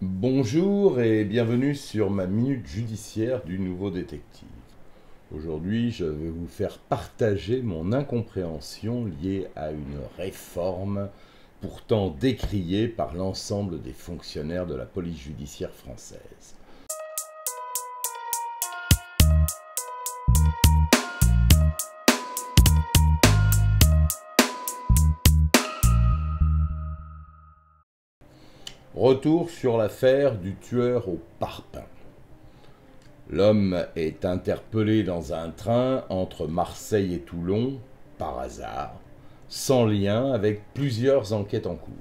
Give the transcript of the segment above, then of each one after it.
Bonjour et bienvenue sur ma minute judiciaire du nouveau détective. Aujourd'hui, je vais vous faire partager mon incompréhension liée à une réforme pourtant décriée par l'ensemble des fonctionnaires de la police judiciaire française. Retour sur l'affaire du tueur au parpaing. L'homme est interpellé dans un train entre Marseille et Toulon, par hasard, sans lien avec plusieurs enquêtes en cours.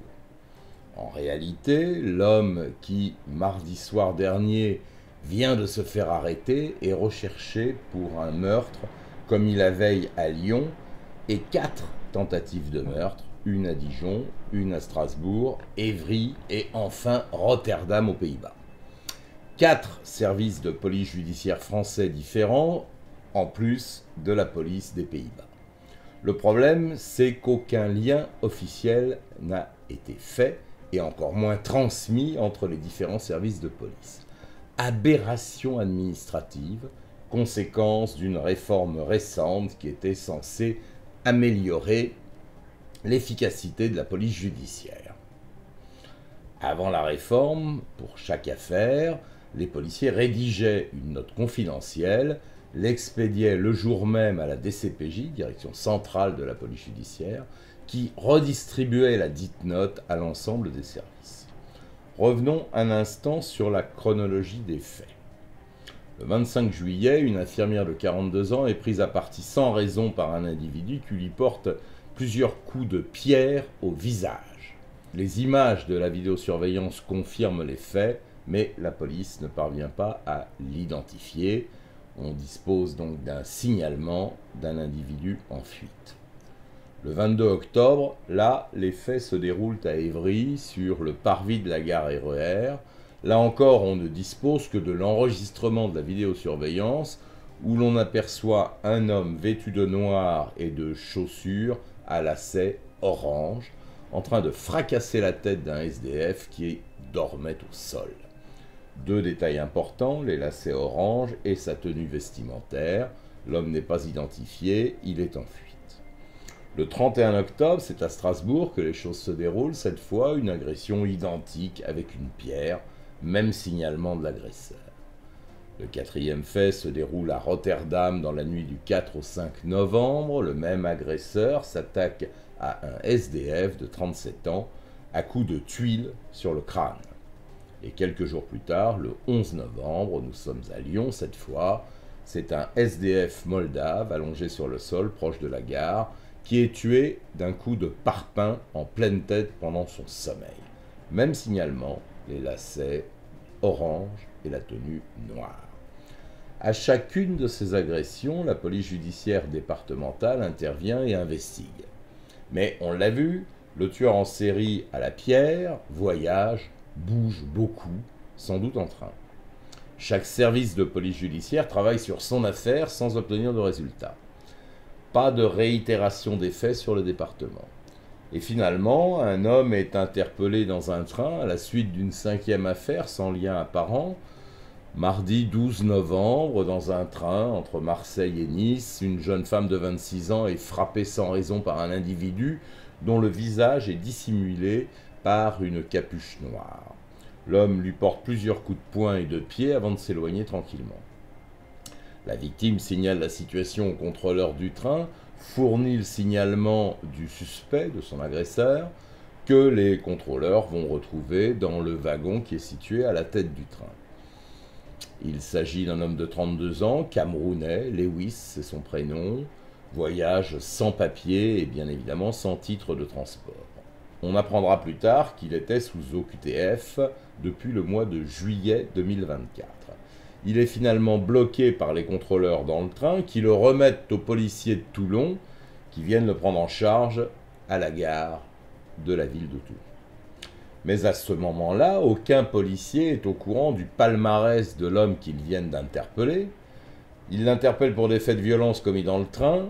En réalité, l'homme qui, mardi soir dernier, vient de se faire arrêter est recherché pour un meurtre commis la veille à Lyon et 4 tentatives de meurtre, une à Dijon, une à Strasbourg, Évry et enfin Rotterdam aux Pays-Bas. 4 services de police judiciaire français différents, en plus de la police des Pays-Bas. Le problème, c'est qu'aucun lien officiel n'a été fait, et encore moins transmis entre les différents services de police. Aberration administrative, conséquence d'une réforme récente qui était censée améliorer l'efficacité de la police judiciaire. Avant la réforme, pour chaque affaire, les policiers rédigeaient une note confidentielle, l'expédiaient le jour même à la DCPJ, Direction centrale de la police judiciaire, qui redistribuait la dite note à l'ensemble des services. Revenons un instant sur la chronologie des faits. Le 25 juillet, une infirmière de 42 ans est prise à partie sans raison par un individu qui lui porte plusieurs coups de pierre au visage. Les images de la vidéosurveillance confirment les faits, mais la police ne parvient pas à l'identifier. On dispose donc d'un signalement d'un individu en fuite. Le 22 octobre, là, les faits se déroulent à Évry, sur le parvis de la gare RER. Là encore, on ne dispose que de l'enregistrement de la vidéosurveillance où l'on aperçoit un homme vêtu de noir et de chaussures à lacets orange, en train de fracasser la tête d'un SDF qui dormait au sol. 2 détails importants, les lacets orange et sa tenue vestimentaire. L'homme n'est pas identifié, il est en fuite. Le 31 octobre, c'est à Strasbourg que les choses se déroulent, cette fois une agression identique avec une pierre, même signalement de l'agresseur. Le 4e fait se déroule à Rotterdam dans la nuit du 4 au 5 novembre. Le même agresseur s'attaque à un SDF de 37 ans à coups de tuiles sur le crâne. Et quelques jours plus tard, le 11 novembre, nous sommes à Lyon cette fois, c'est un SDF moldave allongé sur le sol proche de la gare qui est tué d'un coup de parpaing en pleine tête pendant son sommeil. Même signalement, les lacets orange et la tenue noire. À chacune de ces agressions, la police judiciaire départementale intervient et investigue. Mais on l'a vu, le tueur en série à la pierre voyage, bouge beaucoup, sans doute en train. Chaque service de police judiciaire travaille sur son affaire sans obtenir de résultat. Pas de réitération des faits sur le département. Et finalement, un homme est interpellé dans un train à la suite d'une 5e affaire sans lien apparent. Mardi 12 novembre, dans un train entre Marseille et Nice, une jeune femme de 26 ans est frappée sans raison par un individu dont le visage est dissimulé par une capuche noire. L'homme lui porte plusieurs coups de poing et de pied avant de s'éloigner tranquillement. La victime signale la situation au contrôleur du train, fournit le signalement du suspect, de son agresseur, que les contrôleurs vont retrouver dans le wagon qui est situé à la tête du train. Il s'agit d'un homme de 32 ans, camerounais, Lewis c'est son prénom, voyage sans papier et bien évidemment sans titre de transport. On apprendra plus tard qu'il était sous OQTF depuis le mois de juillet 2024. Il est finalement bloqué par les contrôleurs dans le train qui le remettent aux policiers de Toulon qui viennent le prendre en charge à la gare de la ville de Toulon. Mais à ce moment-là, aucun policier est au courant du palmarès de l'homme qu'ils viennent d'interpeller. Ils l'interpellent pour des faits de violence commis dans le train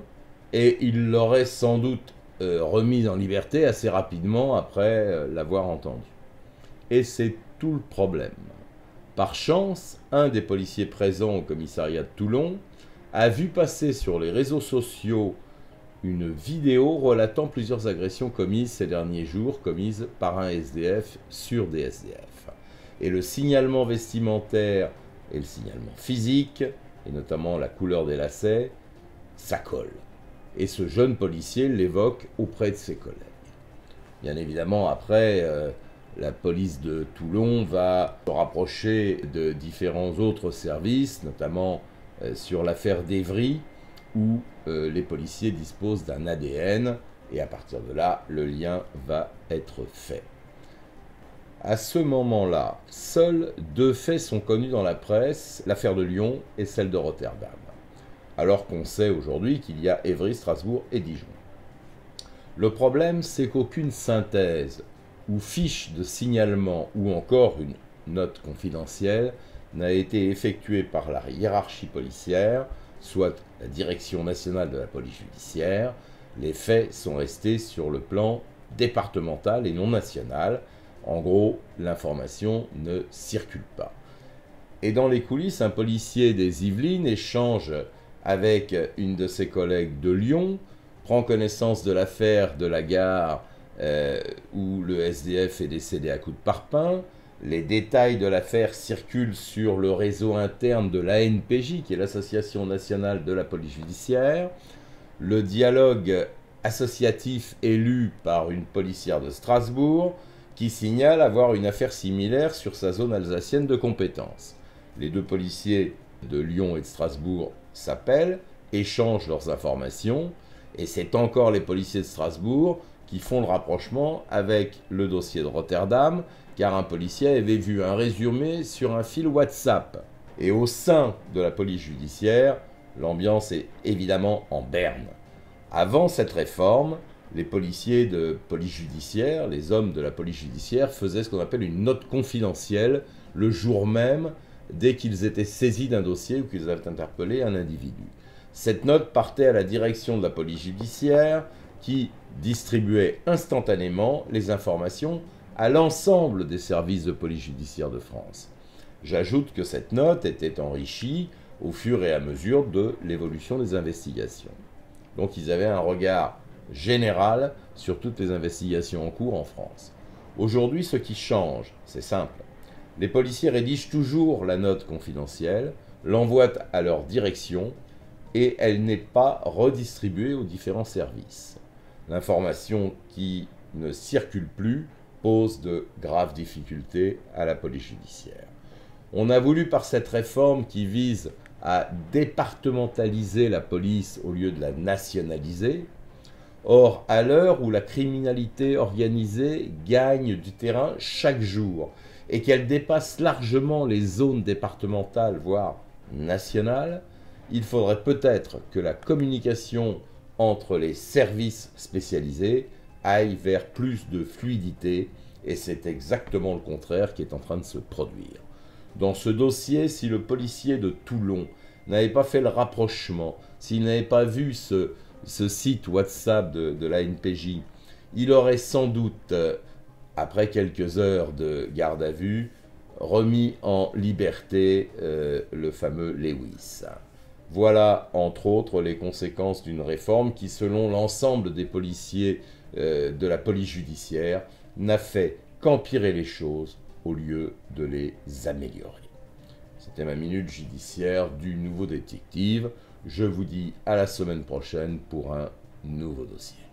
et il l'aurait sans doute remis en liberté assez rapidement après l'avoir entendu. Et c'est tout le problème. Par chance, un des policiers présents au commissariat de Toulon a vu passer sur les réseaux sociaux une vidéo relatant plusieurs agressions commises ces derniers jours, commises par un SDF sur des SDF. Et le signalement vestimentaire et le signalement physique, et notamment la couleur des lacets, ça colle. Et ce jeune policier l'évoque auprès de ses collègues. Bien évidemment, après, la police de Toulon va se rapprocher de différents autres services, notamment sur l'affaire d'Evry, où les policiers disposent d'un ADN, et à partir de là, le lien va être fait. À ce moment-là, seuls deux faits sont connus dans la presse, l'affaire de Lyon et celle de Rotterdam. Alors qu'on sait aujourd'hui qu'il y a Évry, Strasbourg et Dijon. Le problème, c'est qu'aucune synthèse ou fiche de signalement ou encore une note confidentielle n'a été effectuée par la hiérarchie policière, soit la Direction nationale de la police judiciaire. Les faits sont restés sur le plan départemental et non national. En gros, l'information ne circule pas. Et dans les coulisses, un policier des Yvelines échange avec une de ses collègues de Lyon, prend connaissance de l'affaire de la gare où le SDF est décédé à coups de parpaing. Les détails de l'affaire circulent sur le réseau interne de l'ANPJ, qui est l'Association nationale de la police judiciaire. Le dialogue associatif est lu par une policière de Strasbourg, qui signale avoir une affaire similaire sur sa zone alsacienne de compétence. Les deux policiers de Lyon et de Strasbourg s'appellent, échangent leurs informations, et c'est encore les policiers de Strasbourg qui font le rapprochement avec le dossier de Rotterdam, car un policier avait vu un résumé sur un fil WhatsApp. Et au sein de la police judiciaire, l'ambiance est évidemment en berne. Avant cette réforme, les policiers de police judiciaire, les hommes de la police judiciaire, faisaient ce qu'on appelle une note confidentielle le jour même, dès qu'ils étaient saisis d'un dossier ou qu'ils avaient interpellé un individu. Cette note partait à la direction de la police judiciaire qui distribuait instantanément les informations à l'ensemble des services de police judiciaire de France. J'ajoute que cette note était enrichie au fur et à mesure de l'évolution des investigations. Donc ils avaient un regard général sur toutes les investigations en cours en France. Aujourd'hui, ce qui change, c'est simple. Les policiers rédigent toujours la note confidentielle, l'envoient à leur direction et elle n'est pas redistribuée aux différents services. L'information qui ne circule plus pose de graves difficultés à la police judiciaire. On a voulu, par cette réforme qui vise à départementaliser la police au lieu de la nationaliser. Or, à l'heure où la criminalité organisée gagne du terrain chaque jour et qu'elle dépasse largement les zones départementales, voire nationales, il faudrait peut-être que la communication entre les services spécialisés aille vers plus de fluidité, et c'est exactement le contraire qui est en train de se produire. Dans ce dossier, si le policier de Toulon n'avait pas fait le rapprochement, s'il n'avait pas vu ce site WhatsApp de l'ANPJ, il aurait sans doute, après quelques heures de garde à vue, remis en liberté le fameux Lewis. Voilà, entre autres, les conséquences d'une réforme qui, selon l'ensemble des policiers de la police judiciaire, n'a fait qu'empirer les choses au lieu de les améliorer. C'était ma minute judiciaire du Nouveau Détective. Je vous dis à la semaine prochaine pour un nouveau dossier.